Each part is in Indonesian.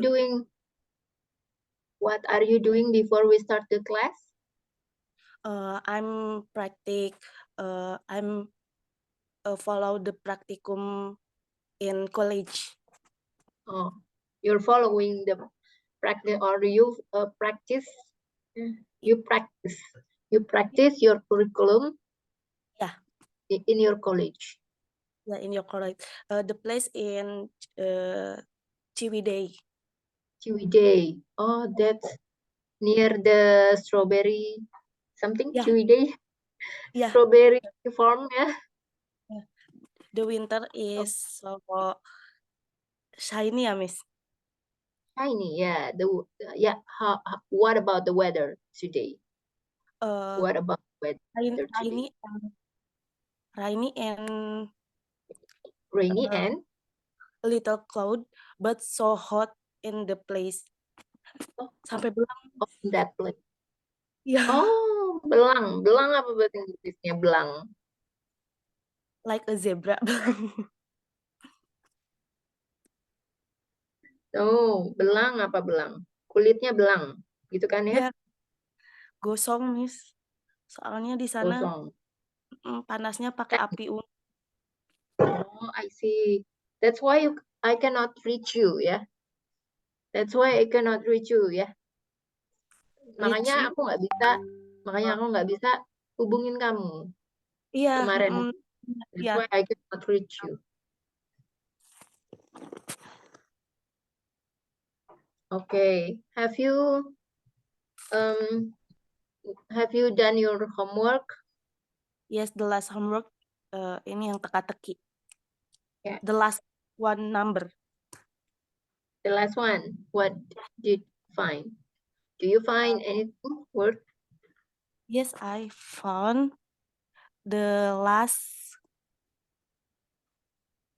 doing? What are you doing before we start the class? I'm follow the practicum in college. Oh, you're following the practice, or you practice? You practice your curriculum. Yeah. In your college. Yeah, in your college. The place in Ciwidey. Ciwidey. Oh, that's near the strawberry something. Yeah. Ciwidey. Yeah. Strawberry farm, yeah. The winter is so shiny, Miss. Shiny, yeah. Yeah. What about the weather today? What about weather today? Rainy and Rainy and a little cloud, but so hot in the place. Sampai belang. Oh, in that place. Yeah. Oh, belang. Belang apa bahasa Inggrisnya? Belang. Like a zebra. Oh, belang apa belang? Kulitnya belang, gitu kan ya? Ya, gosong, Miss. Soalnya di sana Kosong. panasnya pakai api unggun. Oh, I see. That's why I cannot reach you, ya. That's why I cannot reach you, ya. Makanya aku nggak bisa hubungin kamu Iya. kemarin. That's Ya. why I cannot reach you. Okay. Have you done your homework? Yes, the last homework. Ini yang teka-teki. Yeah. The last one number. The last one. What did you find? Do you find anything word? Yes, I found the last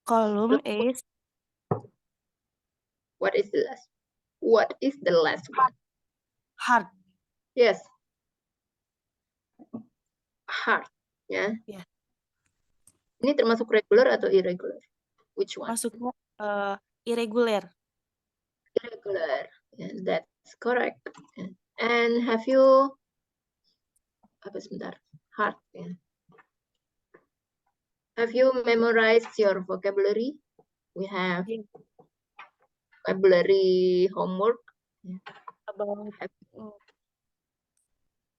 column is What is the last? What is the last one? hard. Yes. Hard. Ya. Yeah. Ini termasuk regular atau irregular? Which one? Masuknya irregular. Irregular. Yeah, that's correct. Yeah. And have you hard. Yeah. Have you memorized your vocabulary? We have vocabulary homework. Yeah. About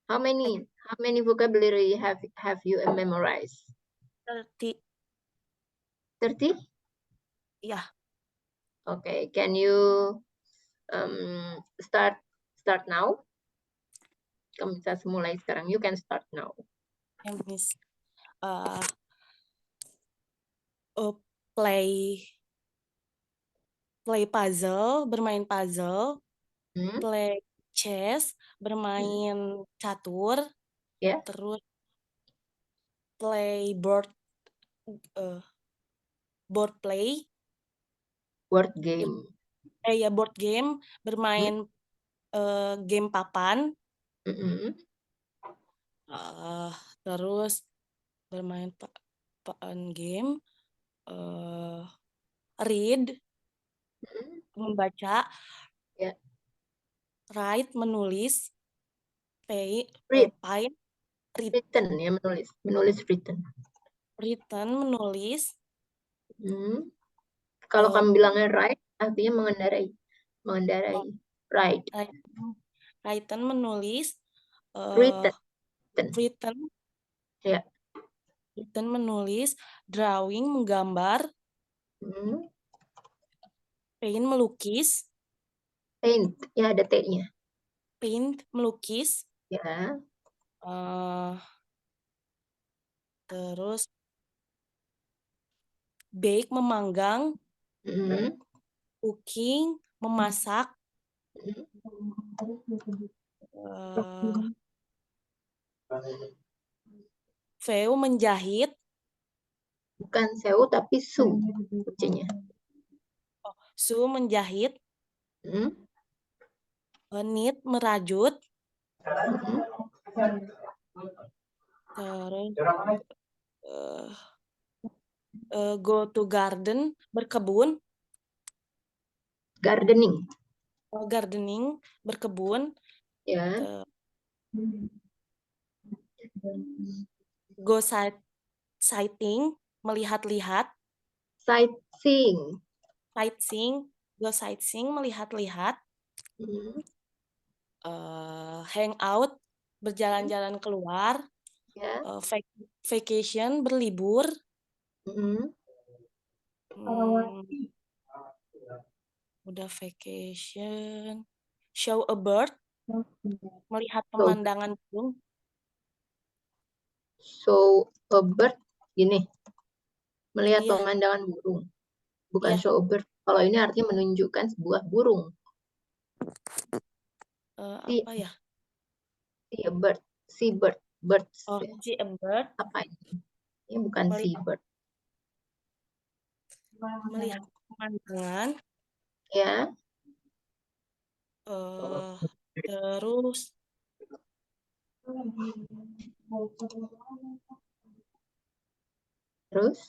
How many vocabulary have you memorized? 30. 30? Yeah. Okay. Can you start now? Kamu bisa mulai sekarang. You can start now. And Miss play puzzle, bermain puzzle, play chess, bermain catur, Yeah. terus play board play, Board game. ya board game, bermain game papan, terus bermain papan game, read, membaca, Yeah. write, menulis, paint, written ya, menulis written. Written, menulis. Kalau kamu bilangnya write, artinya mengendarai. Right. Written, menulis. Written. Ya. Written, menulis. Drawing, menggambar. Paint, melukis. Paint, ya ada T-nya. Paint, melukis. Ya. Terus bake, memanggang. Cooking, memasak. Sew, menjahit. Bukan sew tapi su bacanya. Su, menjahit. Knit, merajut. Terus go to garden, berkebun. Gardening. gardening, berkebun, Ya. uh, go sighting, melihat-lihat, Sightseeing. sightseeing, melihat-lihat, Hmm. hang out, berjalan-jalan keluar, Ya. vacation, berlibur, Hmm. hmm, udah vacation, show a bird, melihat So, pemandangan burung, so a bird gini, melihat iya, pemandangan burung, bukan iya, show a bird. Kalau ini artinya menunjukkan sebuah burung. See, apa ya? see a bird, see bird, birds. Oh, Ya. see a bird, Apa ini? Ini bukan see melihat bird. melihat pemandangan, Ya. eh terus Terus,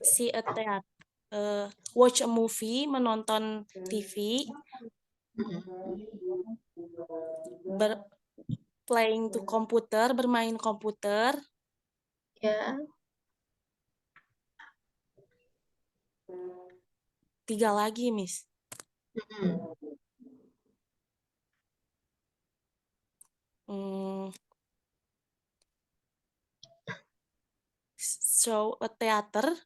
see a theater, watch a movie, menonton TV, ber playing to komputer, bermain komputer, ya. 3 lagi, Miss. Hmm. Hmm, show a theater,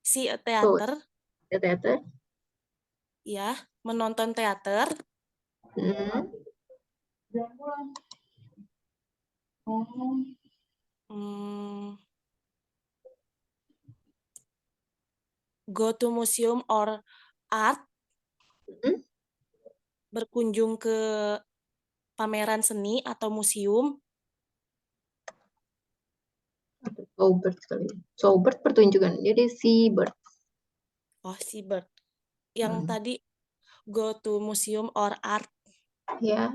see a So, theater, the theater. ya, menonton teater, Hmm. hmm, go to museum or art, Hmm. berkunjung ke pameran seni atau museum. Show bird kali. Show bird pertunjukan. Jadi see bird. Oh, see bird. Yang Hmm. tadi go to museum or art, Ya.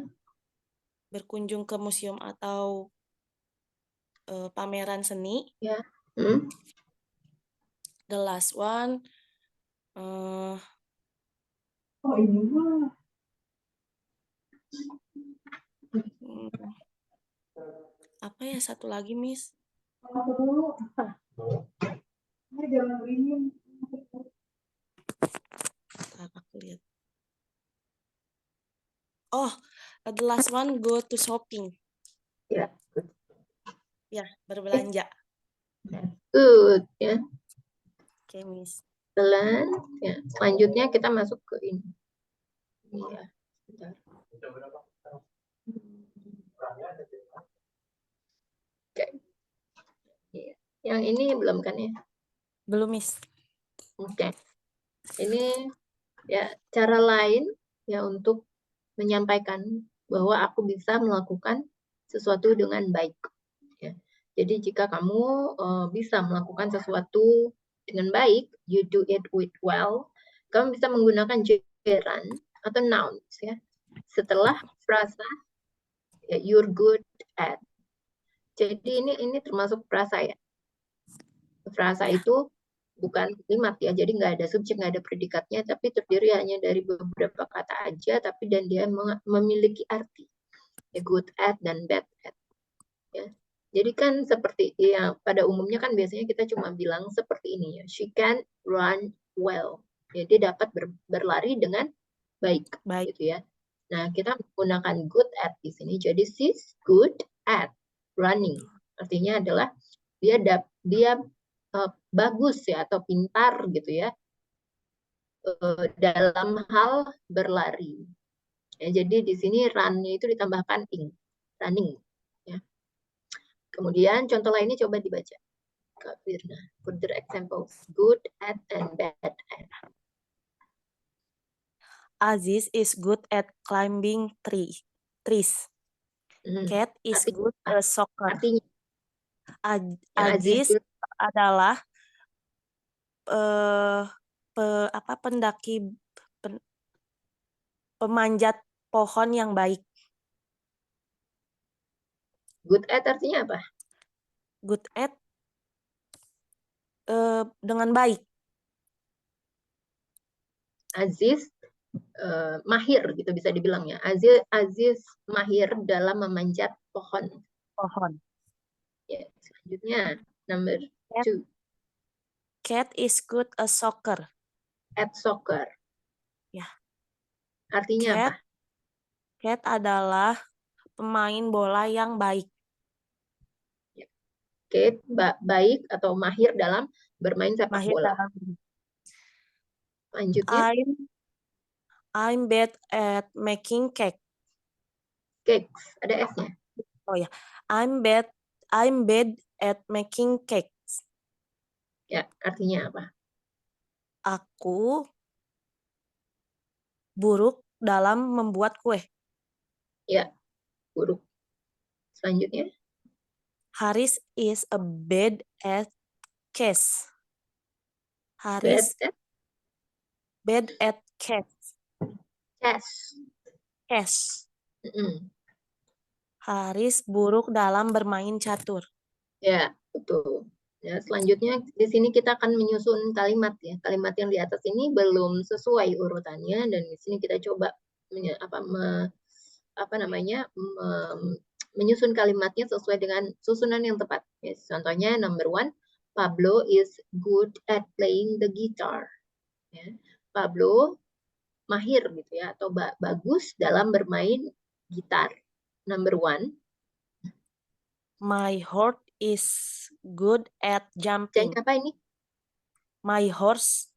berkunjung ke museum atau pameran seni. Ya. Hmm. The last one, eh, Oh, ini mah. hmm, apa ya satu lagi, Miss? Aku dulu. Jangan beringin. Ntar aku lihat. Oh, the last one go to shopping. Ya. Ya, berbelanja. That's good. Ya. Oke, Miss. Jalan. Ya. Selanjutnya kita masuk ke ini. Iya. Bentar. Oke. Iya. Yang ini belum kan ya? Belum, Miss. Oke. Ini ya cara lain ya untuk menyampaikan bahwa aku bisa melakukan sesuatu dengan baik. Ya. Jadi jika kamu bisa melakukan sesuatu dengan baik, you do it with well, kamu bisa menggunakan gerund atau nouns ya. Setelah frasa ya, you're good at. Jadi ini termasuk frasa ya. Frasa Ya, itu bukan kalimat ya, jadi nggak ada subjek, nggak ada predikatnya, tapi terdiri hanya dari beberapa kata aja, tapi dan dia memiliki arti. Ya, good at dan bad at. Ya. Jadi kan seperti ya pada umumnya kan biasanya kita cuma bilang seperti ini ya. She can run well. Ya, dia dapat berlari dengan baik baik. gitu ya. Nah, kita menggunakan good at di sini. Jadi she's good at running. Artinya adalah dia bagus ya atau pintar gitu ya dalam hal berlari. Ya, jadi di sini run-nya itu ditambahkan ing, running. Ya. Kemudian contoh lainnya coba dibaca. Kak Firna. Further examples. Good at and bad at. Aziz is good at climbing trees. Hmm. Cat is Artinya good apa? at soccer. Artinya yang Aziz Aziz bilang adalah eh, pendaki pemanjat pohon yang baik. good at artinya apa? Good at dengan baik. Aziz mahir gitu bisa dibilang ya. Aziz mahir dalam memanjat pohon. Pohon. Ya, selanjutnya number Cat. 2. Cat is good at soccer. At soccer. Ya. Artinya apa? Cat adalah pemain bola yang baik. Kate baik atau mahir dalam bermain sepak Mahir bola. dalam. Lanjutnya, I'm bad at making cake. cakes, ada S-nya. Oh ya, I'm bad at making cakes. Ya, artinya apa? Aku buruk dalam membuat kue. Ya, buruk. Selanjutnya, Haris is a bad at chess. bad Haris at bad at chess. chess. Chess. Mm-mm. Haris buruk dalam bermain catur. Ya, betul. Ya, selanjutnya di sini kita akan menyusun kalimat ya. Kalimat yang di atas ini belum sesuai urutannya dan di sini kita coba menyusun kalimatnya sesuai dengan susunan yang tepat. Ya, contohnya number 1, Pablo is good at playing the guitar. Ya. Pablo mahir gitu ya atau bagus dalam bermain gitar. Number 1. My horse is good at jumping. Apa ini? My horse,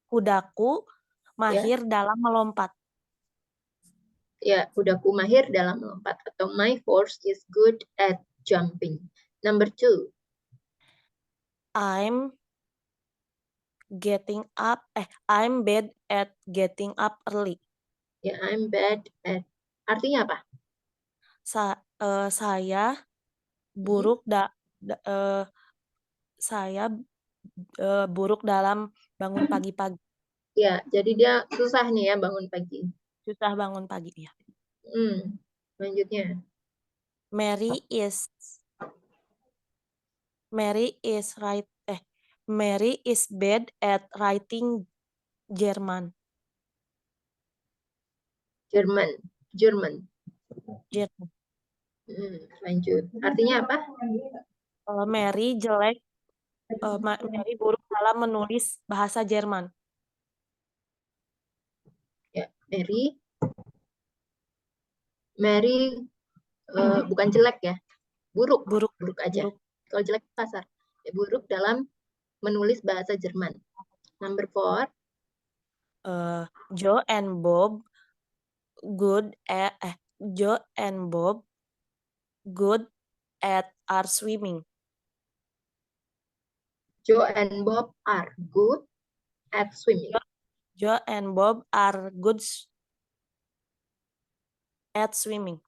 kudaku, mahir dalam melompat. Ya, kudaku mahir dalam melompat. Atau my horse is good at jumping. Number 2. I'm bad at getting up early. Ya, I'm bad at. Artinya apa? Saya buruk buruk dalam bangun pagi-pagi. Ya, jadi dia susah nih ya bangun pagi. Susah bangun pagi ya. Selanjutnya. Mary is bad at writing German. German. Lanjut. Artinya apa? Mary buruk dalam menulis bahasa Jerman. Ya, Mary bukan jelek ya. Buruk aja. Kalau jelek kasar. Ya, buruk dalam menulis bahasa Jerman. Number 4. Joe and Bob good at are swimming. Joe and Bob are good at swimming. Joe and Bob are good at swimming.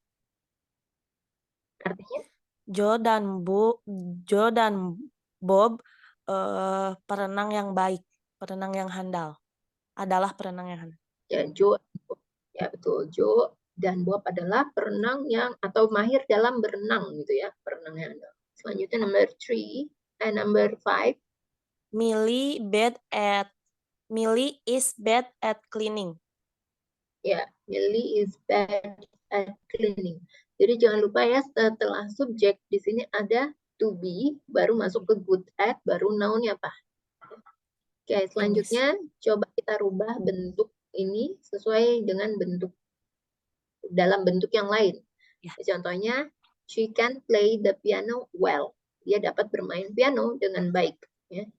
Artinya? Joe dan Bob perenang yang baik, perenang yang handal. Adalah perenang yang handal. Ya, ya betul. Joe dan Bob adalah perenang yang atau mahir dalam berenang gitu ya, perenang yang handal. Selanjutnya number 5. Millie is bad at cleaning. Ya, Millie is bad at cleaning. Jadi jangan lupa ya setelah subjek di sini ada to be, baru masuk ke good at, baru noun-nya apa. Oke, selanjutnya coba kita rubah bentuk ini sesuai dengan dalam bentuk yang lain. Ya. Contohnya, she can play the piano well. Dia dapat bermain piano dengan baik. Ya.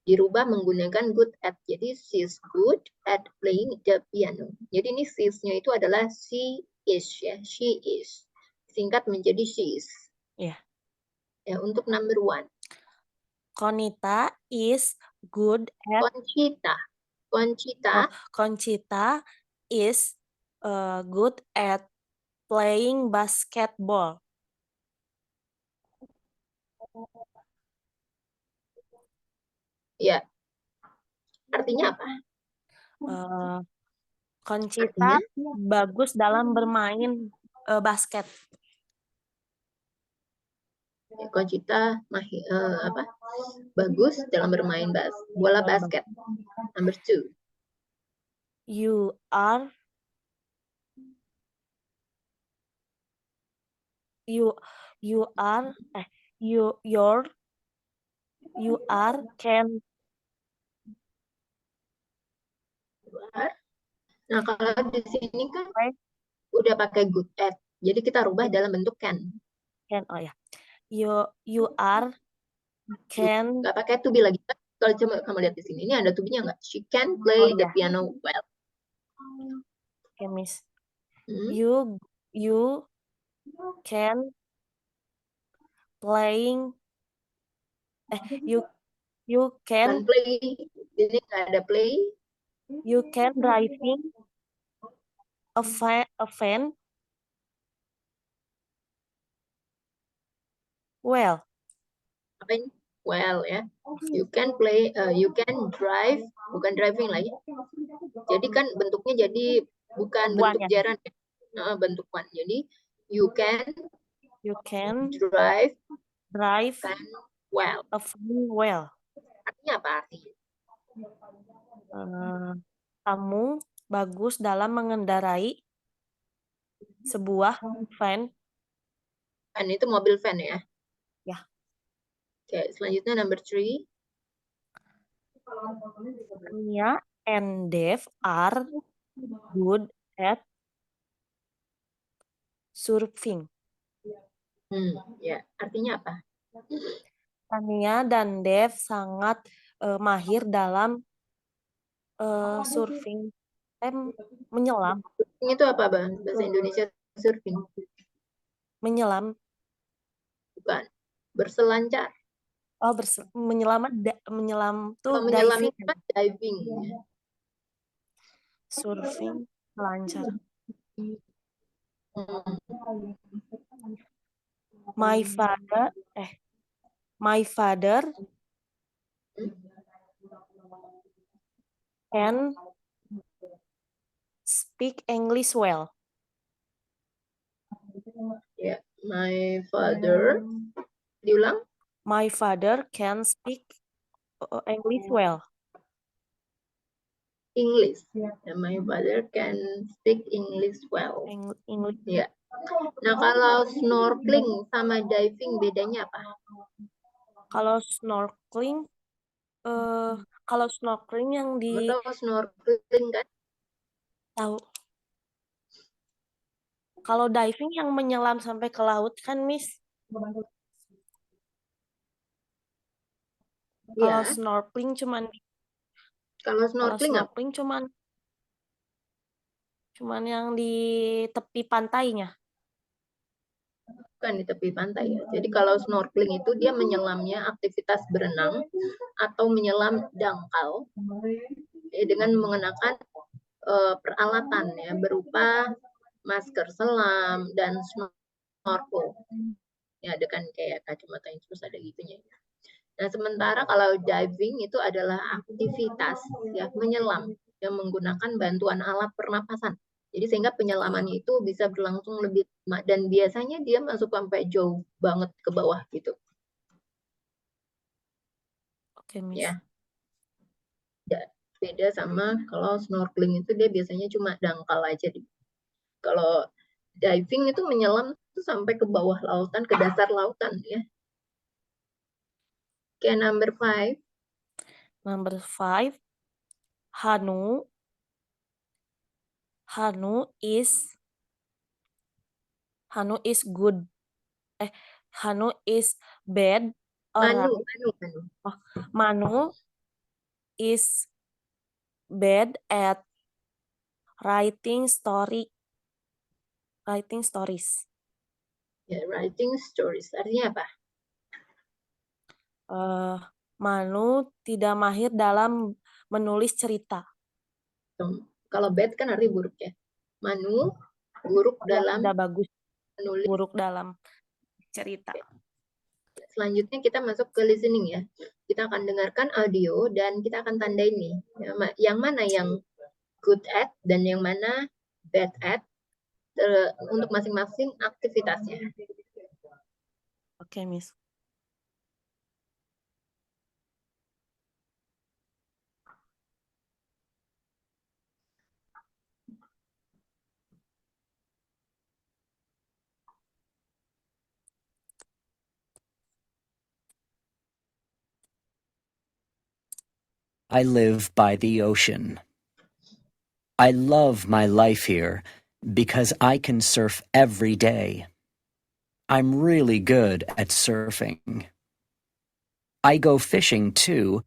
Dirubah menggunakan good at. Jadi she's good at playing the piano. Jadi ini she's-nya itu adalah she is ya, she is. Singkat menjadi she is. Ya. Ya, untuk number 1. Conchita is good at Conchita is good at playing basketball. Ya. Artinya apa? Conchita bagus dalam bermain basket. Conchita bagus dalam bermain bola basket. Number 2. You are you you are you are can Luar. Nah, kalau di sini kan play udah pakai good at. Jadi kita rubah dalam bentuk can. oh ya. You are can Nggak pakai to be lagi. Kalau coba kamu lihat di sini, ini ada to be-nya nggak? She can play the ya. piano well. Okay, Miss. Hmm? You can playing you Kan can play. Ini nggak ada play. you can driving a van well. Apa ini? Well ya. You can play, you can drive, bukan driving lagi. Jadi kan bentuknya jadi bukan bentuk Buahnya. jaran ya. Bentuk one. Jadi you can drive drive can well. a van well. Artinya apa artinya? Kamu bagus dalam mengendarai sebuah van. Van itu mobil van ya. Ya. Oke, selanjutnya number 3. Nia and Dev are good at surfing. Ya, artinya apa? Tania dan Dev sangat mahir dalam surfing, menyelam, Surfing itu apa, Bang? Bahasa Indonesia surfing. menyelam, Bukan. Berselancar. oh menyelam tuh Kalau menyelam diving, itu kan diving. surfing, selancar. Hmm. My father can speak English well. Ya, my father. Diulang. My father can speak English well. English. Ya, my father can speak English well. English. Ya. Nah, kalau snorkeling sama diving bedanya apa? Kalau snorkeling yang Kamu tahu snorkeling kan? tahu. Kalau diving yang menyelam sampai ke laut kan, Miss? Kalau Iya. snorkeling cuman Kalau snorkeling apa? cuman yang di tepi pantainya. Bukan di tepi pantai ya. Jadi kalau snorkeling itu dia menyelamnya aktivitas berenang atau menyelam dangkal dengan mengenakan peralatan ya berupa masker selam dan snorkel. Ya, ada kan kayak kacamata yang terus ada gitunya. Nah, sementara kalau diving itu adalah aktivitas ya menyelam yang menggunakan bantuan alat pernapasan. Jadi sehingga penyelamannya itu bisa berlangsung lebih lama dan biasanya dia masuk sampai jauh banget ke bawah gitu. Oke, Miss. Ya. Beda sama kalau snorkeling itu dia biasanya cuma dangkal aja. Kalau diving itu menyelam itu sampai ke bawah lautan, ke dasar lautan ya. Oke, number 5. Number 5, Hanu is good. Hanu is bad. Manu is bad at writing stories. Ya, writing stories. Artinya apa? Manu tidak mahir dalam menulis cerita. Kalau bad kan artinya buruk ya. Manu buruk dalam tidak bagus, menulis. buruk dalam cerita. Selanjutnya kita masuk ke listening ya. Kita akan dengarkan audio dan kita akan tandain nih. Yang mana yang good at dan yang mana bad at untuk masing-masing aktivitasnya. Oke, Miss. I live by the ocean. I love my life here because I can surf every day. I'm really good at surfing. I go fishing too,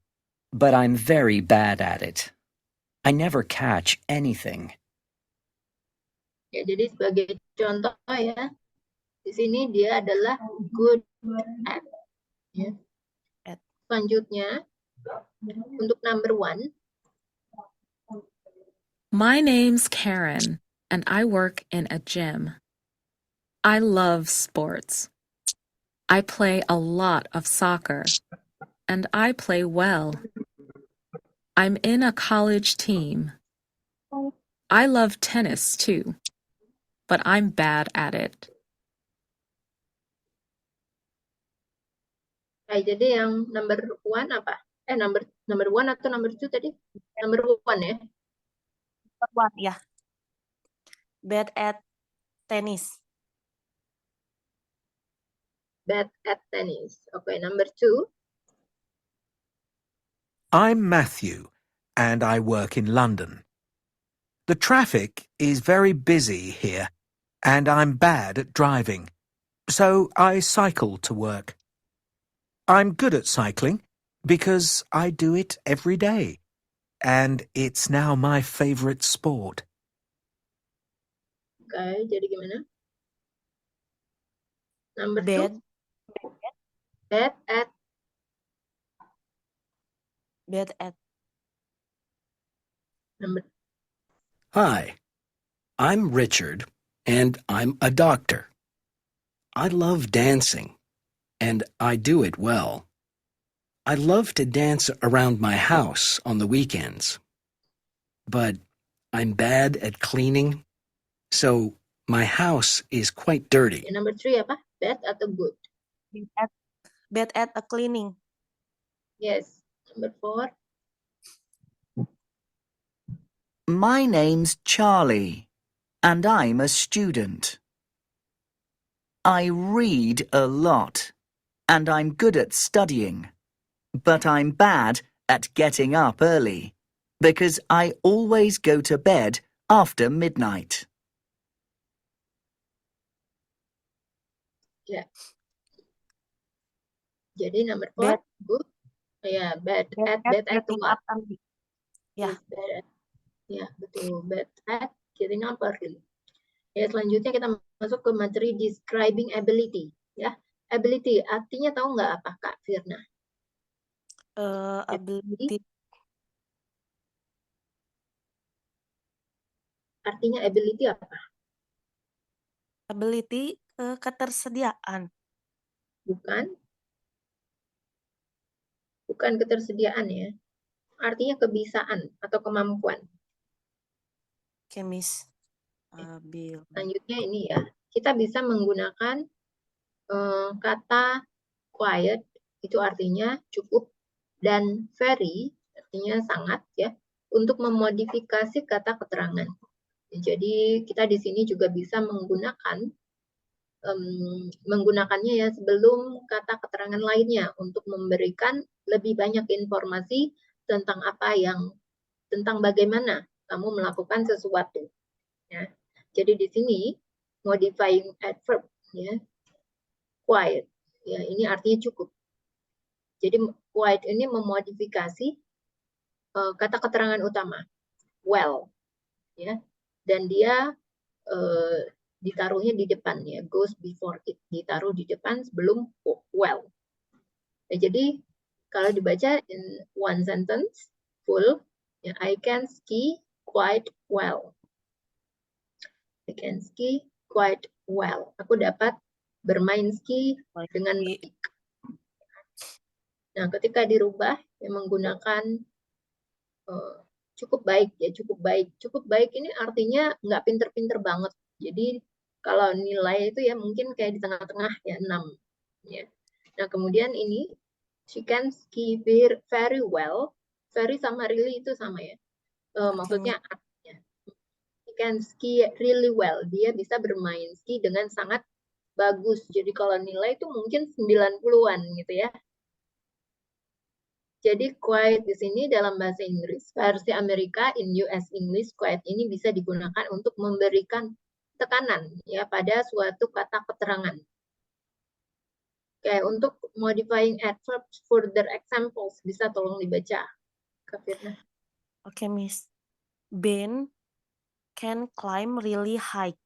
but I'm very bad at it. I never catch anything. Ya, jadi sebagai contoh ya, di sini dia adalah good at. Ya. At. Selanjutnya, untuk number 1. My name's Karen, and I work in a gym. I love sports. I play a lot of soccer, and I play well. I'm in a college team. I love tennis too, but I'm bad at it. Jadi yang number 1 apa? Number 1 atau number 2 tadi? Number 1 ya. Number 1 ya. Bad at tennis. Bad at tennis. Okay, number 2. I'm Matthew, and I work in London. The traffic is very busy here, and I'm bad at driving, so I cycle to work. I'm good at cycling because I do it every day, and it's now my favorite sport. Okay, jadi gimana? Number 2. Bad. Bad at. Bad at. Number. Hi, I'm Richard, and I'm a doctor. I love dancing, and I do it well. I love to dance around my house on the weekends. But I'm bad at cleaning, so my house is quite dirty. Number 3 apa? Bad atau good? Bad at a cleaning. Yes. Number 4. My name's Charlie, and I'm a student. I read a lot, and I'm good at studying, but I'm bad at getting up early, because I always go to bed after midnight. Ya. Jadi number 4, good. Ya, bad at getting what? up early. Ya. Yes, bad at. Ya, betul. Bad at getting up early. Ya, selanjutnya kita masuk ke materi describing ability. Ya, ability artinya tahu nggak apa Kak Firna? Ability. Artinya ability apa? Ability ketersediaan. Bukan. Bukan ketersediaan ya. Artinya kebisaan atau kemampuan. Kemis. Selanjutnya ini ya. Kita bisa menggunakan kata quiet, itu artinya cukup, dan very, artinya sangat ya, untuk memodifikasi kata keterangan. Jadi kita di sini juga bisa menggunakannya ya sebelum kata keterangan lainnya untuk memberikan lebih banyak informasi tentang tentang bagaimana kamu melakukan sesuatu. Ya. Jadi di sini modifying adverb ya, quiet ya, ini artinya cukup. Jadi quiet ini memodifikasi kata keterangan utama well ya, dan dia ditaruhnya di depan ya, goes before it, ditaruh di depan sebelum well. Ya, jadi kalau dibaca in one sentence full ya, I can ski quite well. I can ski quite well. Aku dapat bermain ski dengan baik. Nah, ketika dirubah ya, menggunakan cukup baik ya, cukup baik. Cukup baik ini artinya nggak pinter-pinter banget. Jadi kalau nilai itu ya mungkin kayak di tengah-tengah ya 6 ya. Nah, kemudian ini she can ski very well. Very sama really itu sama ya. Maksudnya artinya she can ski really well. Dia bisa bermain ski dengan sangat bagus. Jadi kalau nilai itu mungkin 90-an gitu ya. Jadi quiet di sini dalam bahasa Inggris, versi Amerika in US English, quiet ini bisa digunakan untuk memberikan tekanan ya pada suatu kata keterangan. Oke, untuk modifying adverbs further examples bisa tolong dibaca, Kak Firna. Oke, Miss. Ben can climb really high.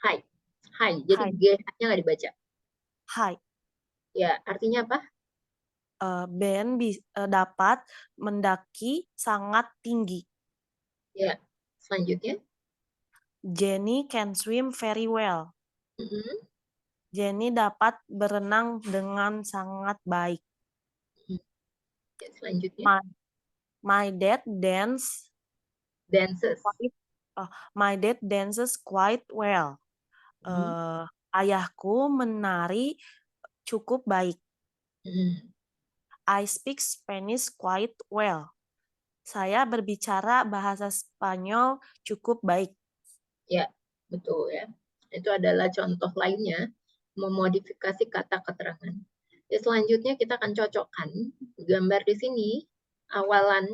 High, high. Jadi High. G-nya nggak dibaca. High. Ya, artinya apa? Ben dapat mendaki sangat tinggi. Ya, selanjutnya. Jenny can swim very well. Mhm. Jenny dapat berenang dengan sangat baik. Ya, selanjutnya. My dad dances quite well. Ayahku menari cukup baik. I speak Spanish quite well. Saya berbicara bahasa Spanyol cukup baik. Ya, betul ya. Itu adalah contoh lainnya memodifikasi kata keterangan. Ya, selanjutnya kita akan cocokkan gambar di sini awalan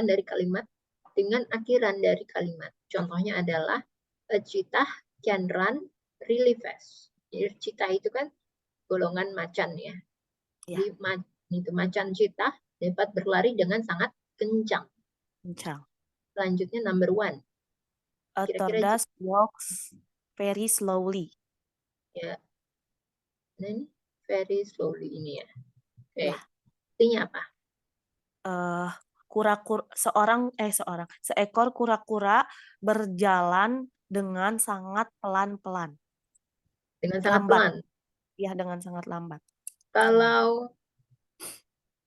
dari kalimat dengan akhiran dari kalimat. Contohnya adalah a cheetah can run really fast. Jadi cheetah itu kan golongan macan ya. Ya. Jadi macan cheetah dapat berlari dengan sangat kencang. Selanjutnya number 1. A tortoise walks very slowly. Ya. Nah, ini very slowly ini ya. Oke. Ya. Artinya apa? Seekor kura-kura berjalan dengan sangat pelan-pelan. Dengan sangat pelan. Ya, dengan sangat lambat. Kalau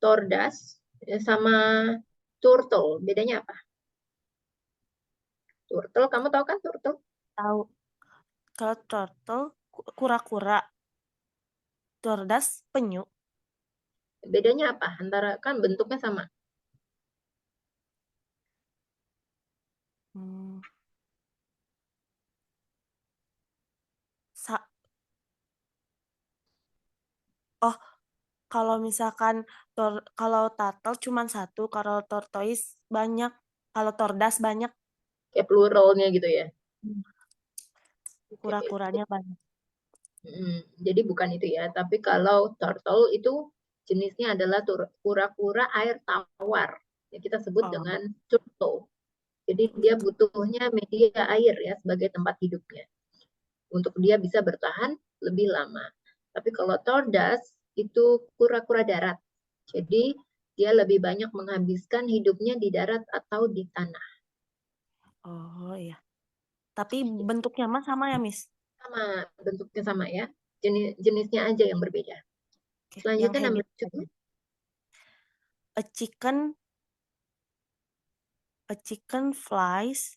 tordas sama turtle, bedanya apa? Turtle, kamu tahu kan turtle? Tahu. Kalau turtle kura-kura, tordas penyu. Bedanya apa? Antara kan bentuknya sama. Kalau misalkan kalau turtle cuma satu, kalau tortoise banyak, kalau tordas banyak. Kayak pluralnya gitu ya. Kura-kuranya banyak. Jadi bukan itu ya, tapi kalau turtle itu jenisnya adalah kura-kura air tawar. Ya, kita sebut dengan turtle. Jadi dia butuhnya media air ya sebagai tempat hidupnya. Untuk dia bisa bertahan lebih lama. Tapi kalau tordas itu kura-kura darat. Jadi dia lebih banyak menghabiskan hidupnya di darat atau di tanah. Oh iya. Tapi bentuknya mah sama ya, Miss? Sama, bentuknya sama ya. Jenisnya aja yang berbeda. Selanjutnya number 2. A chicken flies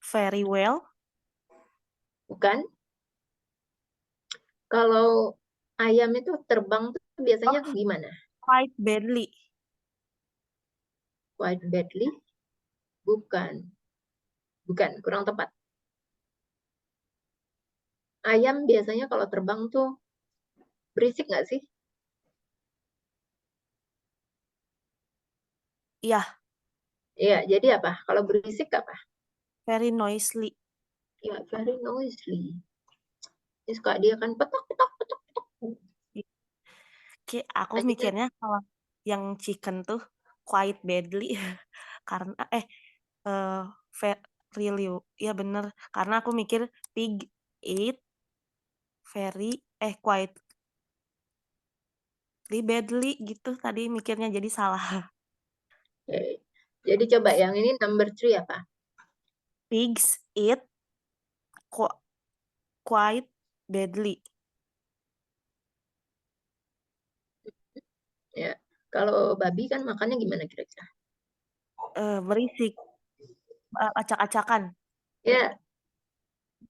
very well. Bukan. Kalau ayam itu terbang tuh biasanya gimana? Quite badly. Quite badly? Bukan. Bukan, kurang tepat. Ayam biasanya kalau terbang tuh berisik nggak sih? Iya. Iya, jadi apa? Kalau berisik apa? Very noisily. Ya, very noisily. Jadi suka dia kan petok. Aku mikirnya kalau yang chicken tuh quite badly karena really ya bener, karena aku mikir pig eat very quite badly gitu tadi mikirnya, jadi salah. Okay. Jadi coba yang ini number 3 apa? Pigs eat quite badly. Ya, kalau babi kan makannya gimana kira-kira? Berisik, acak-acakan. Ya,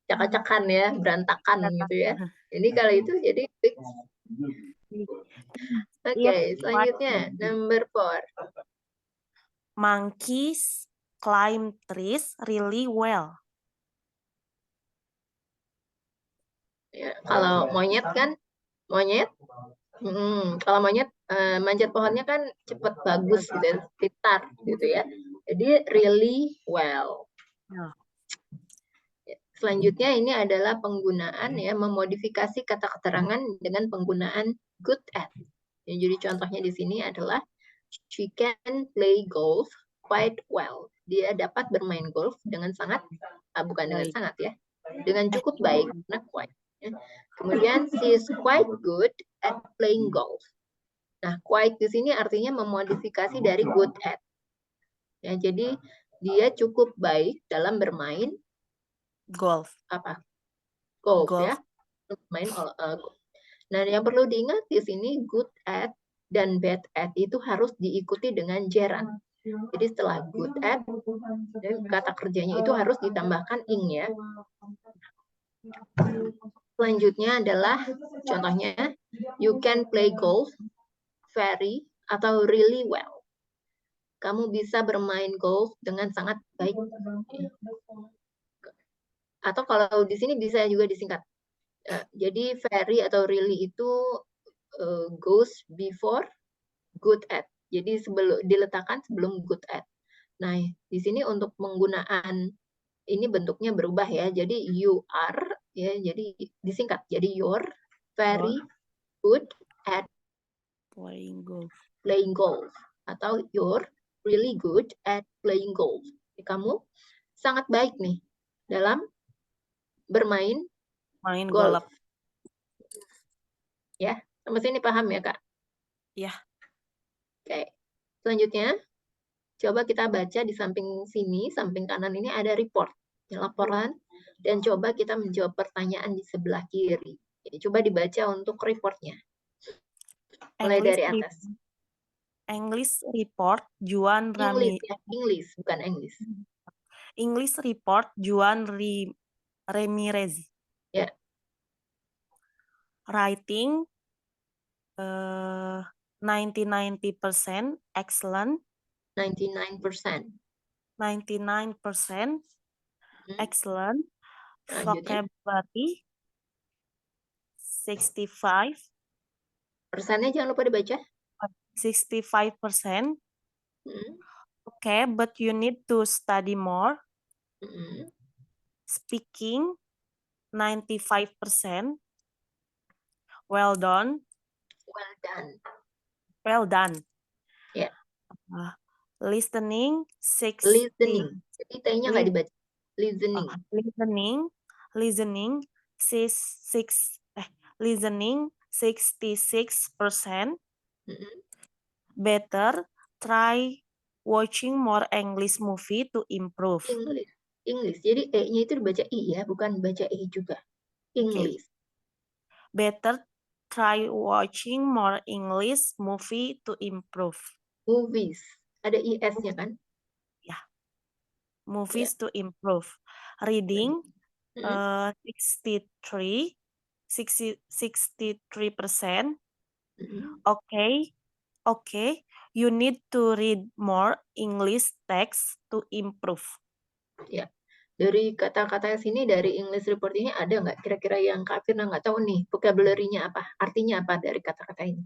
acak-acakan ya, berantakan gitu ya. Jadi kalau itu jadi pigs. Oke, selanjutnya number 4. Monkeys climb trees really well. Ya, kalau monyet kan, monyet, kalau monyet manjat pohonnya kan cepat, bagus gitu, ya, pintar gitu ya. Jadi really well. Ya. Selanjutnya ini adalah penggunaan ya, memodifikasi kata keterangan dengan penggunaan good at. Ya, jadi contohnya di sini adalah she can play golf quite well. Dia dapat bermain golf dengan sangat, bukan dengan Baik. sangat ya, dengan cukup baik, karena quite. Ya. Kemudian she is quite good at playing golf. Nah, quite di sini artinya memodifikasi dari good at. Ya, jadi dia cukup baik dalam bermain Golf. apa? Golf, Golf. ya. Main Nah, yang perlu diingat di sini good at dan bad at itu harus diikuti dengan gerund. Jadi setelah good at, kata kerjanya itu harus ditambahkan ing ya. Selanjutnya adalah contohnya you can play golf very atau really well. Kamu bisa bermain golf dengan sangat baik. Atau kalau di sini bisa juga disingkat. Jadi very atau really itu goes before good at. Jadi diletakkan sebelum good at. Nah, di sini untuk penggunaan ini bentuknya berubah ya. Jadi you are ya, jadi disingkat. Jadi you're very good at Playing golf. playing golf atau you're really good at playing golf. Kamu sangat baik nih dalam bermain Main golf. golf. Ya, sampai sini paham ya, Kak? Ya. Oke. Selanjutnya, coba kita baca di samping sini, samping kanan ini ada report, ya, laporan, dan coba kita menjawab pertanyaan di sebelah kiri. Jadi, coba dibaca untuk reportnya. Mulai dari atas. English report Juan English, ya. English, bukan English. English report Juan Ramirez. Ya. Writing 90% excellent. 99%. 99% excellent. Selanjutnya. Vocabulary 65. Persennya jangan lupa dibaca. 65%. Okay, but you need to study more. Speaking 95%. Well done. Well done. Well done. Ya. Listening 60. Listening. Jadi T-nya nggak dibaca. Listening. Listening 66%. Better try watching more English movie to improve. English. Jadi E-nya itu dibaca I ya, bukan baca E juga. English. Better try watching more English movie to improve. Movies. Ada IS-nya kan? Ya. Movies to improve. Reading 63%. Okay. You need to read more English text to improve. Ya. Dari kata-kata sini, dari English report ini ada nggak kira-kira yang Kak Firna nggak tahu nih, vocabulary-nya apa? Artinya apa dari kata-kata ini?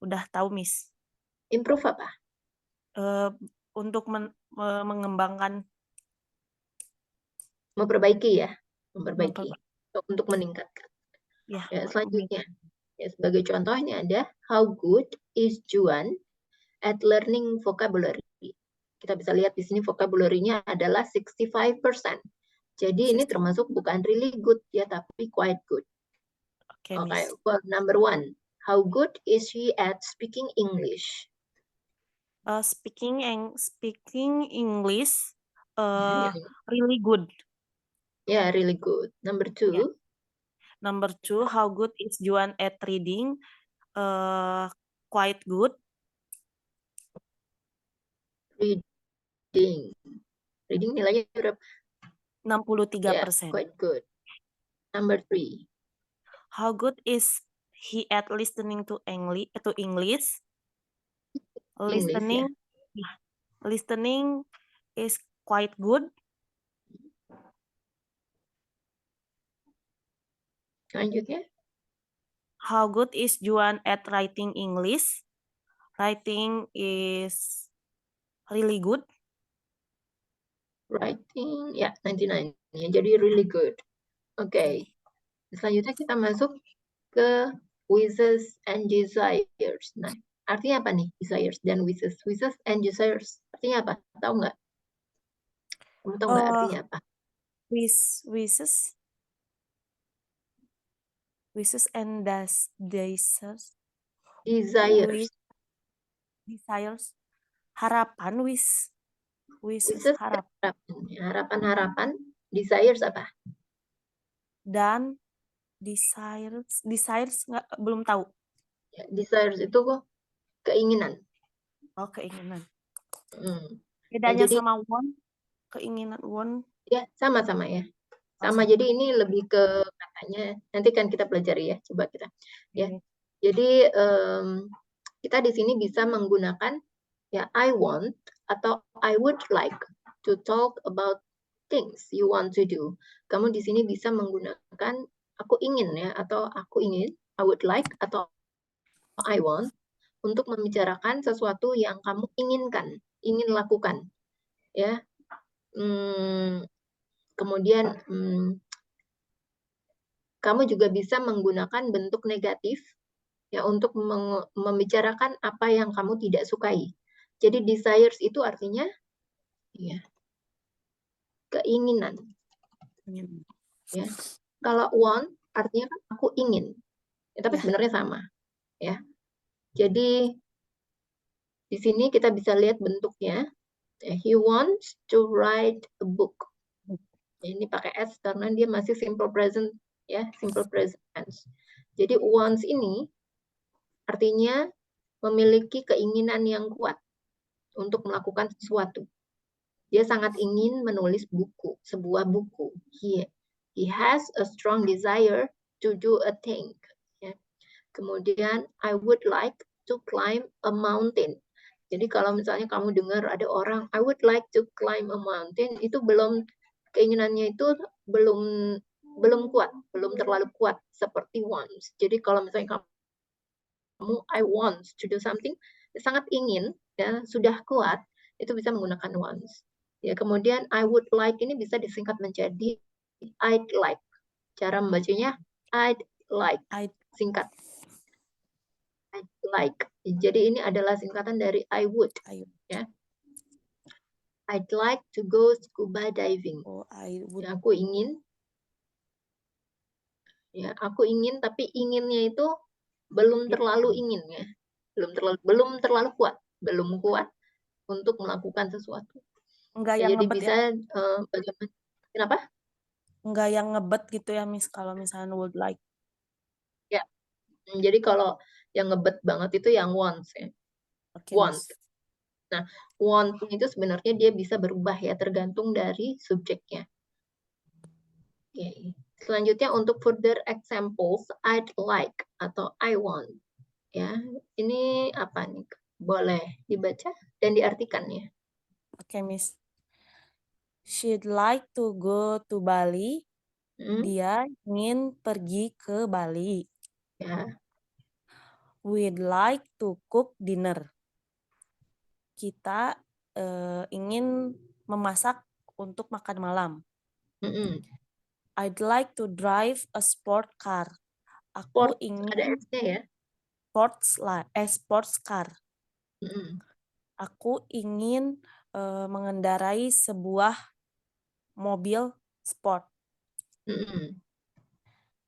Udah tahu, Miss. Improve apa? Untuk mengembangkan. Memperbaiki ya? Memperbaiki. Untuk meningkatkan. Ya, selanjutnya. Ya, sebagai contoh ini ada, how good is Juan at learning vocabulary? Kita bisa lihat di sini vocabulary-nya adalah 65%. Jadi ini termasuk bukan really good ya, tapi quite good. Okay, well, number 1. How good is she at speaking English? Speaking English really good. Yeah, really good. Number 2. Yeah. Number 2, how good is Juan at reading? Quite good. Reading nilainya berapa? 63%. Yeah, quite good. Number 3. How good is he at listening to English? Listening is quite good. Selanjutnya, How good is Juan at writing English? Writing is really good. writing, ya 99. Ya, jadi really good. Oke. Selanjutnya kita masuk ke wishes and desires. Nah, artinya apa nih desires dan wishes? Wishes and desires artinya apa? Tahu nggak? Kamu tahu nggak artinya apa? Wishes and desires. Desires. Desires. Harapan wishes Wishes harapan. harapan. Desires apa? Dan desires nggak, belum tahu. Ya, desires itu kok keinginan. Oh, keinginan. Hmm. Bedanya jadi- sama want, keinginan want. Ya, sama-sama ya. sama. Sama, jadi ini lebih ke katanya, nanti kan kita pelajari ya, coba kita. Ya. Oke. Jadi kita di sini bisa menggunakan ya I want atau I would like to talk about things you want to do. Kamu di sini bisa menggunakan aku ingin ya atau aku ingin, I would like atau I want untuk membicarakan sesuatu yang kamu inginkan, ingin lakukan. Ya. Kemudian kamu juga bisa menggunakan bentuk negatif ya untuk membicarakan apa yang kamu tidak sukai. Jadi desires itu artinya ya keinginan. Ya. Kalau want artinya kan aku ingin. Ya, tapi Ya. sebenarnya sama ya. Jadi di sini kita bisa lihat bentuknya. He wants to write a book. Ini pakai S karena dia masih simple present ya, simple present tense. Jadi wants ini artinya memiliki keinginan yang kuat untuk melakukan sesuatu. Dia sangat ingin menulis buku, sebuah buku. He has a strong desire to do a thing. Ya. Kemudian I would like to climb a mountain. Jadi kalau misalnya kamu dengar ada orang I would like to climb a mountain, itu belum keinginannya itu belum kuat, belum terlalu kuat seperti wants. Jadi kalau misalnya kamu I want to do something, sangat ingin ya, sudah kuat, itu bisa menggunakan wants. Ya, kemudian I would like ini bisa disingkat menjadi I'd like. Cara membacanya I'd like. Singkat. I'd like. Jadi ini adalah singkatan dari I would. Ya. I'd like to go scuba diving. Oh, I would. Ya, aku ingin. Ya, aku ingin, tapi inginnya itu belum terlalu ingin ya. Belum terlalu kuat. Belum kuat untuk melakukan sesuatu. Enggak Ya, yang jadi ngebet bisa ya? bagaimana? Kenapa? Enggak yang ngebet gitu ya, Miss, kalau misalnya would like. Ya. Jadi kalau yang ngebet banget itu yang wants ya. Oke, Want. Miss. Nah, want itu sebenarnya dia bisa berubah ya tergantung dari subjeknya. Oke. Selanjutnya untuk further examples, I'd like atau I want. Ya, ini apa nih? Boleh dibaca dan diartikan ya. Oke, Miss. She'd like to go to Bali. Dia ingin pergi ke Bali. Ya. We'd like to cook dinner. Kita ingin memasak untuk makan malam. I'd like to drive a sport car. Aku ingin ada S-nya ya. sports car. Aku ingin mengendarai sebuah mobil sport.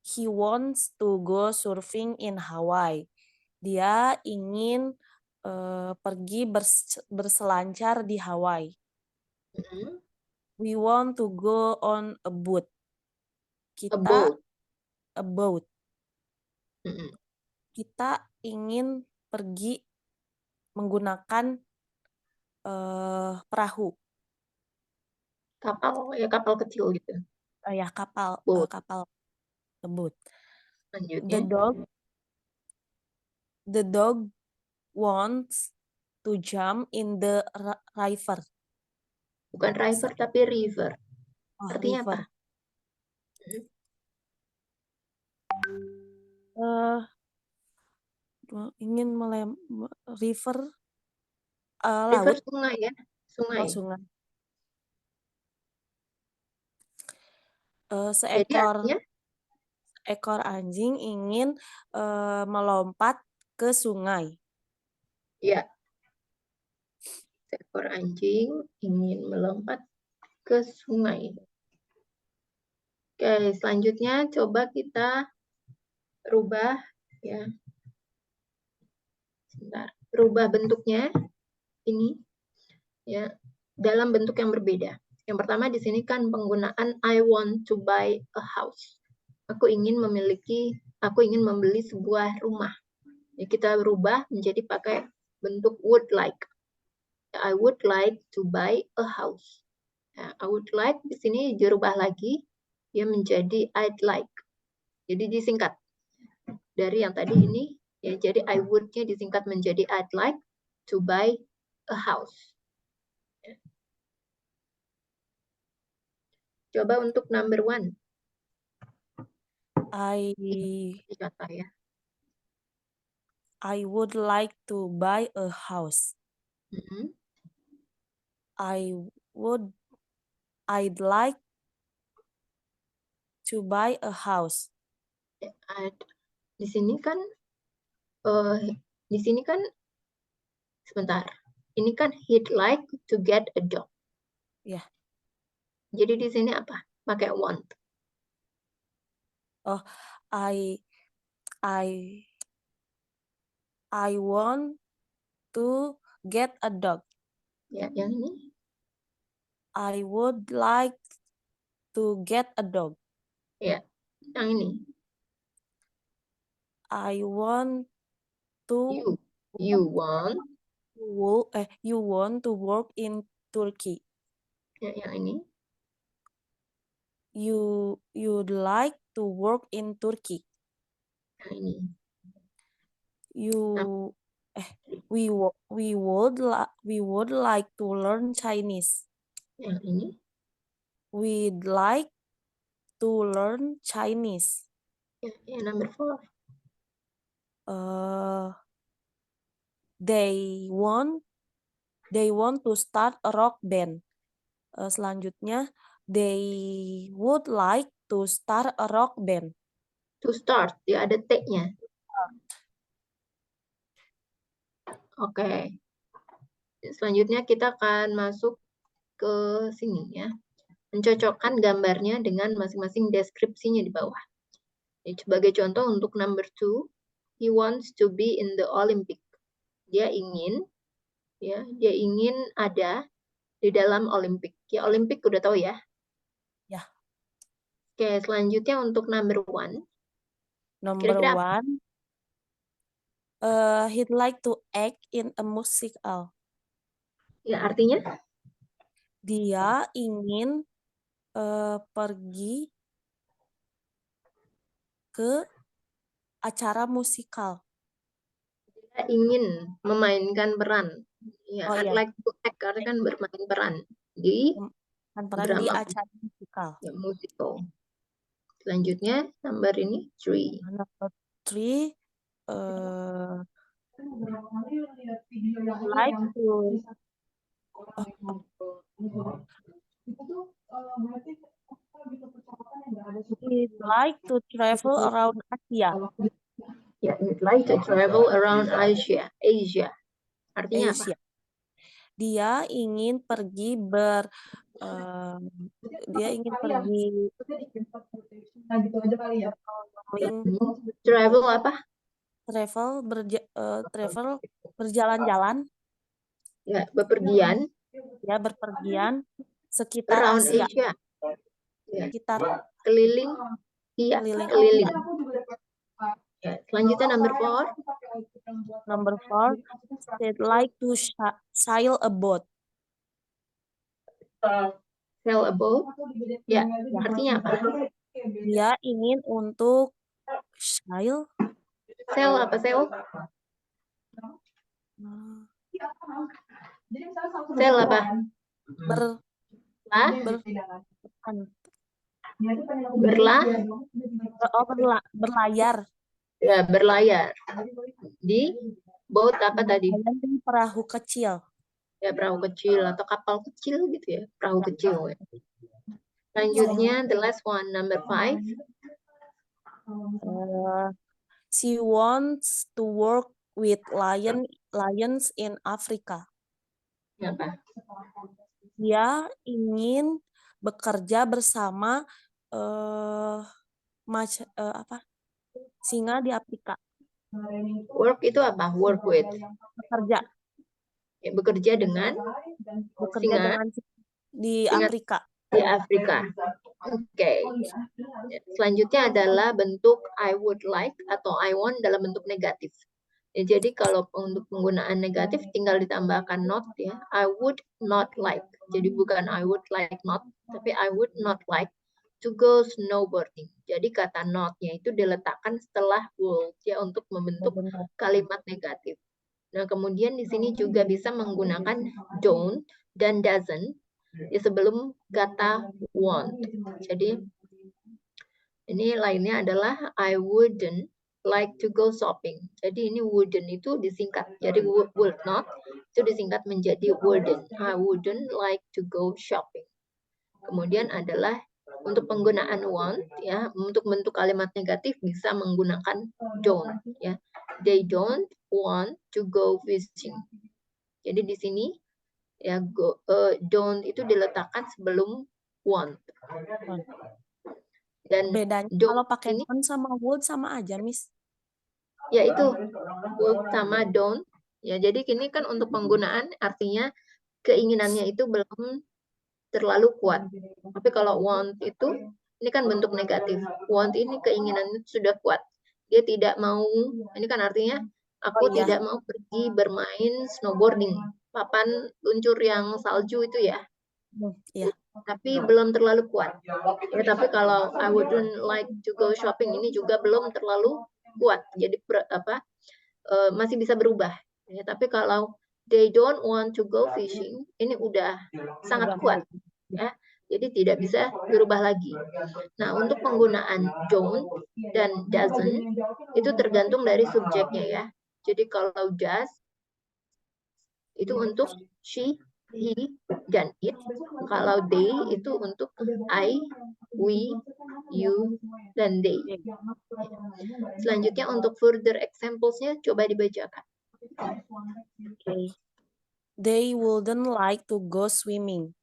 He wants to go surfing in Hawaii. Dia ingin pergi berselancar di Hawaii. We want to go on a boat. A boat. Kita ingin pergi menggunakan perahu. Kapal, ya kapal kecil gitu. Ya, kapal. Boat. Kapal. A boat. Lanjutnya. The dog wants to jump in the river. Bukan river, tapi river. Oh, Artinya river. apa? Ingin river, River laut. sungai ya, sungai. Oh, sungai. Jadi artinya Seekor anjing ingin melompat ke sungai. ya, seekor anjing ingin melompat ke sungai. Oke, selanjutnya coba kita rubah ya. Sebentar. Rubah bentuknya ini ya dalam bentuk yang berbeda. Yang pertama di sini kan penggunaan I want to buy a house. Aku ingin membeli sebuah rumah. Jadi kita rubah menjadi pakai bentuk would like. I would like to buy a house. Ya, I would like di sini dirubah lagi dia menjadi I'd like. Jadi disingkat dari yang tadi ini ya, jadi I would-nya disingkat menjadi I'd like to buy a house. Ya. Coba untuk number 1. Contoh ya. I would like to buy a house. I'd like to buy a house. Di sini kan sebentar. Ini kan he'd like to get a dog. Ya. Jadi di sini apa? Pakai want. Oh, I want to get a dog. Ya, yang ini. I would like to get a dog. Ya, yang ini. I want to. You want to work in Turkey. Ya, yang ini. You'd like to work in Turkey. Yang ini. We would like to learn Chinese. Yang ini. We'd like to learn Chinese. Ya, number 4. They want to start a rock band. Selanjutnya, they would like to start a rock band. To start, ya ada T-nya. Oke. Selanjutnya kita akan masuk ke sini ya. Mencocokkan gambarnya dengan masing-masing deskripsinya di bawah. Sebagai contoh untuk number 2, he wants to be in the Olympic. Dia ingin ada di dalam Olimpik. Ya, Olimpik udah tahu ya? Ya. Oke, selanjutnya untuk number 1. Number 1, he'd like to act in a musical. Ya, artinya? Dia ingin pergi ke acara musikal. Dia ingin memainkan peran. Ya, Oh, I'd iya. like to act karena kan bermain peran di di acara musikal. Ya, musical. Selanjutnya number ini 3. Number 3, like to he'd like to travel around Asia. Ya, he'd like to travel around Asia. Artinya apa? Asia. Dia ingin pergi Travel apa? Travel berjalan-jalan. Ya, bepergian. Ya, berpergian sekitar Around Asia. Ya. Sekitar keliling. Iya, keliling. Ya, selanjutnya number 4. Number 4, they'd like to sail a boat. Sail a boat. Ya, artinya apa? Dia ingin untuk sail. Sail apa? Sail? Sail apa? Berlayar. Ya, berlayar. Di boat apa tadi? Di perahu kecil. Ya, perahu kecil atau kapal kecil gitu ya. Perahu kecil. Ya. Selanjutnya, the last one, number 5. She wants to work with lions in Africa. Apa? Dia ingin bekerja bersama singa di Afrika. Work itu apa? Work with. Bekerja. Ya, bekerja dengan singa di Afrika. Di Afrika. Oke. Selanjutnya adalah bentuk I would like atau I want dalam bentuk negatif. Ya, jadi kalau untuk penggunaan negatif tinggal ditambahkan not ya. I would not like. Jadi bukan I would like not, tapi I would not like to go snowboarding. Jadi kata not-nya itu diletakkan setelah would ya untuk membentuk kalimat negatif. Nah, kemudian di sini juga bisa menggunakan don't dan doesn't ya sebelum kata want. Jadi ini lainnya adalah I wouldn't like to go shopping. Jadi ini wouldn't itu disingkat. Jadi would not itu disingkat menjadi wouldn't. I wouldn't like to go shopping. Kemudian adalah untuk penggunaan want ya, untuk bentuk kalimat negatif bisa menggunakan don't ya. They don't want to go fishing. Jadi di sini ya don't itu diletakkan sebelum want. Dan bedanya kalau pakai don't sama would sama aja, Miss. Ya itu would sama don't. Ya jadi ini kan untuk penggunaan artinya keinginannya itu belum terlalu kuat. Tapi kalau want itu ini kan bentuk negatif. Want ini keinginannya sudah kuat. Dia tidak mau, ini kan artinya aku tidak mau pergi bermain snowboarding. Papan luncur yang salju itu ya. Iya. Tapi belum terlalu kuat. Ya, tapi kalau I wouldn't like to go shopping ini juga belum terlalu kuat. Jadi masih bisa berubah. Ya, tapi kalau they don't want to go fishing ini udah sangat kuat. Ya. Jadi tidak bisa berubah lagi. Nah, untuk penggunaan don't dan doesn't itu tergantung dari subjeknya ya. Jadi kalau does itu untuk she, he, dan it. Kalau they itu untuk I, we, you, dan they. Selanjutnya untuk further examples-nya coba dibacakan. Okay. They wouldn't like to go swimming.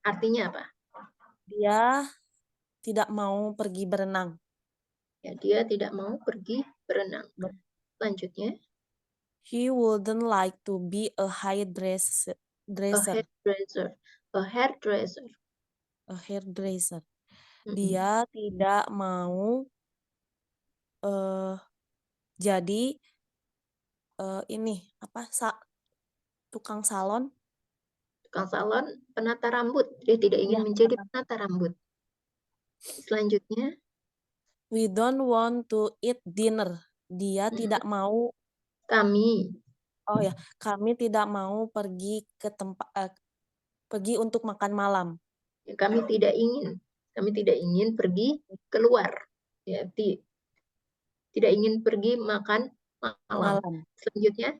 Artinya apa? Dia tidak mau pergi berenang. Ya, dia tidak mau pergi berenang. Selanjutnya. He wouldn't like to be a hairdresser. A hairdresser. Dia tidak mau jadi tukang salon. Tukang salon, penata rambut. Dia tidak ingin menjadi penata rambut. Selanjutnya. We don't want to eat dinner. Dia tidak mau. Kami tidak mau pergi ke pergi untuk makan malam. Kami tidak ingin pergi keluar. Ya, tidak ingin pergi makan malam. Selanjutnya.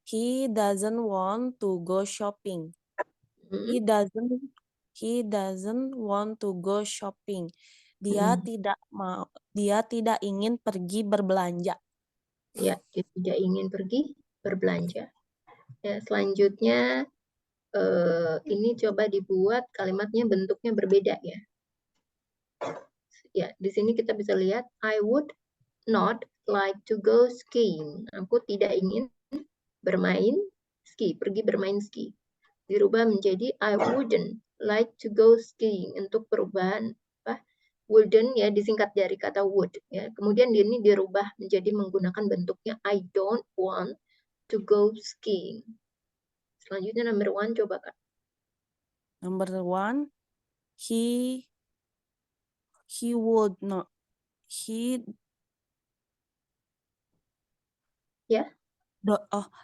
He doesn't want to go shopping. He doesn't want to go shopping. Dia tidak ingin pergi berbelanja. Ya, dia tidak ingin pergi berbelanja. Ya, selanjutnya ini coba dibuat kalimatnya bentuknya berbeda ya. Ya, di sini kita bisa lihat I would not like to go skiing. Aku tidak ingin pergi bermain ski. Dirubah menjadi I wouldn't like to go skiing. Untuk perubahan wouldn't ya disingkat dari kata would ya. Kemudian ini dirubah menjadi menggunakan bentuknya I don't want to go skiing. Selanjutnya number 1 coba Kak. Number 1, he would not. He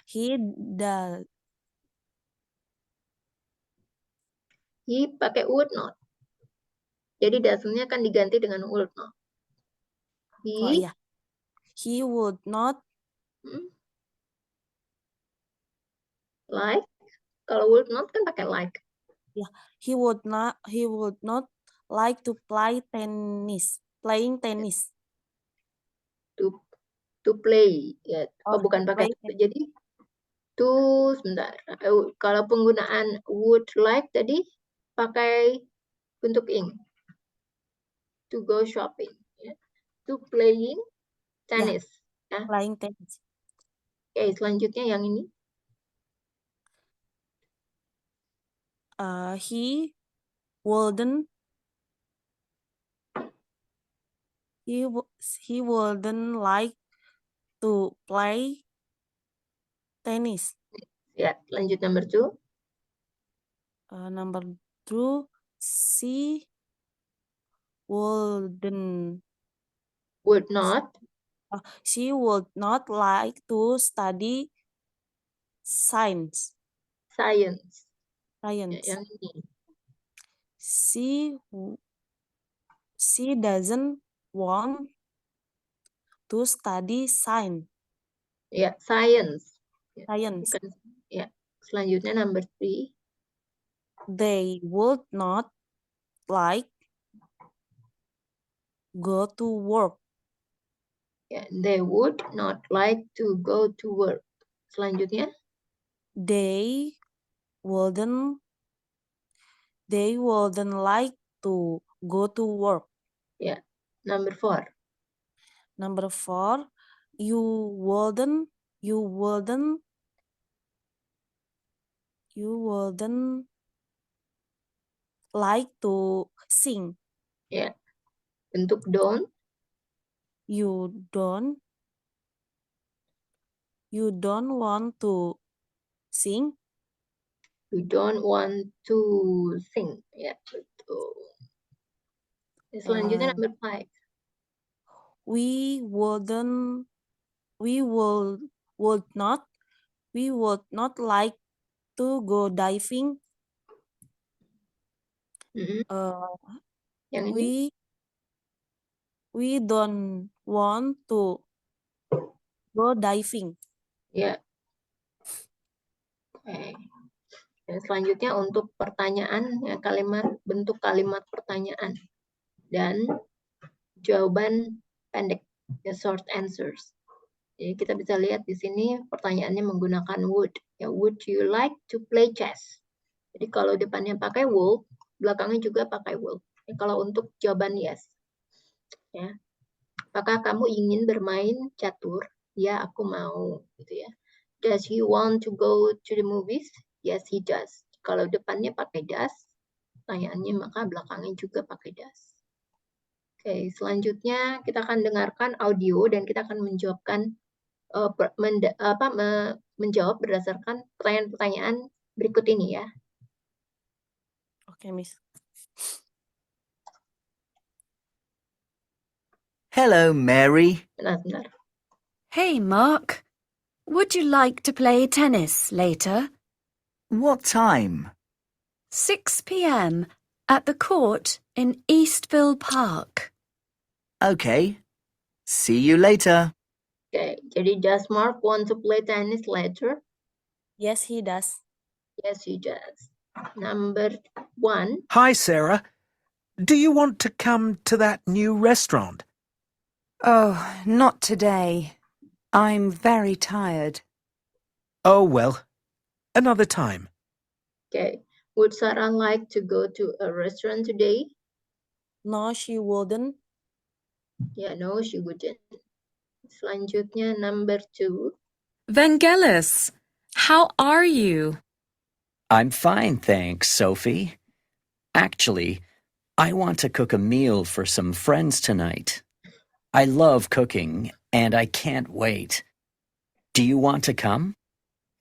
he does. He pakai would not. Jadi doesn't-nya kan diganti dengan would not. Oh iya. He would not like. Kalau would not kan pakai like. he would not like to play tennis. Playing tennis. To play. Ya. Oh, bukan to pakai play to. Jadi sebentar. Kalau penggunaan would like tadi pakai bentuk ing. To go shopping. Ya. To playing tennis. Ya. Playing tennis. Oke, selanjutnya yang ini. He wouldn't like to play tennis. Ya, lanjut number 2. Number 2, she would not like to study science. Ya, yang ini. She doesn't want to study science. Ya, science. Science. Bukan, ya. Selanjutnya number 3. They would not like go to work. Ya, they would not like to go to work. Selanjutnya. They wouldn't like to go to work. Ya, number 4. Number 4, you wouldn't like to sing. Ya, bentuk don't. You don't want to sing. You don't want to sing. Ya, betul. Selanjutnya number 5. We would not like to go diving. Yang ini. We don't want to go diving. Ya. Oke. Dan selanjutnya untuk pertanyaan, ya, bentuk kalimat pertanyaan dan jawaban pendek, ya, short answers. Jadi kita bisa lihat di sini pertanyaannya menggunakan would. Ya, would you like to play chess? Jadi kalau depannya pakai would, belakangnya juga pakai would. Ya, kalau untuk jawaban yes. Ya. Apakah kamu ingin bermain catur? Ya, aku mau, gitu ya. Does he want to go to the movies? Yes, he does. Kalau depannya pakai does, pertanyaannya maka belakangnya juga pakai does. Oke, selanjutnya kita akan dengarkan audio dan kita akan menjawab berdasarkan pertanyaan-pertanyaan berikut ini ya. Oke, Miss. Hello, Mary. Benar. Hey, Mark. Would you like to play tennis later? What time? 6 p.m. at the court in Eastville Park. Okay. See you later. Oke, jadi does Mark want to play tennis later? Yes, he does. Yes, he does. Number 1. Hi, Sarah. Do you want to come to that new restaurant? Oh, not today. I'm very tired. Oh, well, another time. Okay. Would Sarah like to go to a restaurant today? No, she wouldn't. Yeah, no, she wouldn't. Selanjutnya number 2. Vangelis, how are you? I'm fine, thanks, Sophie. Actually, I want to cook a meal for some friends tonight. I love cooking, and I can't wait. Do you want to come?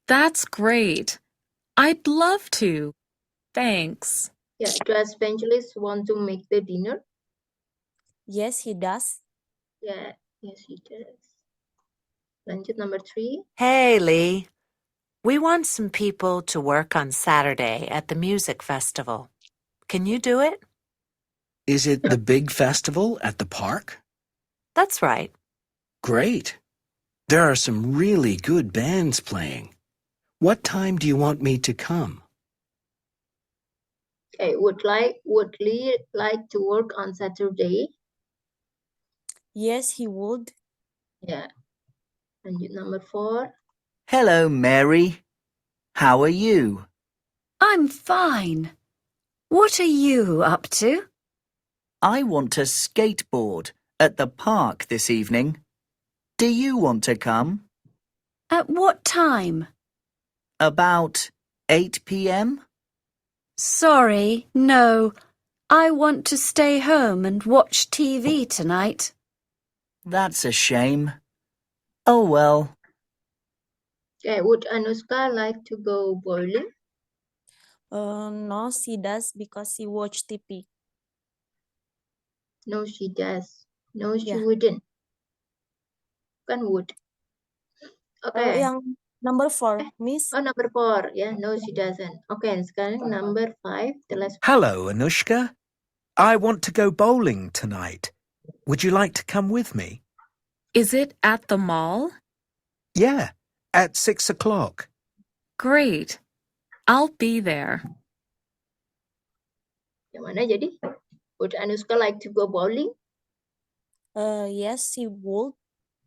That's great. I'd love to. Thanks. Yeah, does Vangelis want to make the dinner? Yes, he does. Yeah, yes, he does. Lanjut number 3. Hey, Lee. We want some people to work on Saturday at the music festival. Can you do it? Is it the big festival at the park? That's right. Great. There are some really good bands playing. What time do you want me to come? Okay, would Lee like to work on Saturday? Yes, he would. Ya. Lanjut number 4. Hello, Mary. How are you? I'm fine. What are you up to? I want to skateboard at the park this evening. Do you want to come? At what time? About 8 p.m.? Sorry, no. I want to stay home and watch TV tonight. That's a shame. Oh well. Okay, would Anushka like to go bowling? No, she does because she watch TV. No, she does. No, she Yeah. wouldn't. Kan would. Okay. Yang number 4, Miss. Oh, number 4. Ya, no, she doesn't. Okay, sekarang number 5. The last one. Hello, Anushka. I want to go bowling tonight. Would you like to come with me? Is it at the mall? Yeah, at 6 o'clock. Great. I'll be there. Yang mana jadi? Would Anushka like to go bowling? Yes, she would.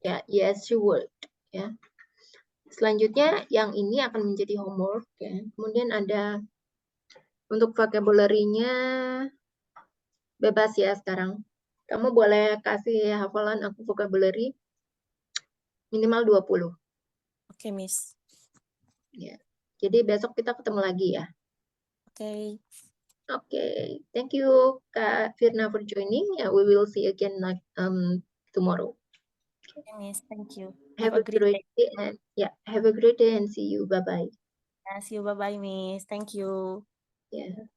Ya, yes, she would. Ya. Selanjutnya, yang ini akan menjadi homework. Ya. Kemudian ada untuk vocabulary-nya bebas ya sekarang. Kamu boleh kasih hafalan aku vocabulary minimal 20. Oke, Miss. Ya. Jadi besok kita ketemu lagi ya. Oke. Okay. Thank you Kak Firna for joining. We will see you again tomorrow. Okay, Miss. Thank you. Have a great day and have a great day and see you. Bye bye. See you. Bye-bye, Miss. Thank you. Yeah.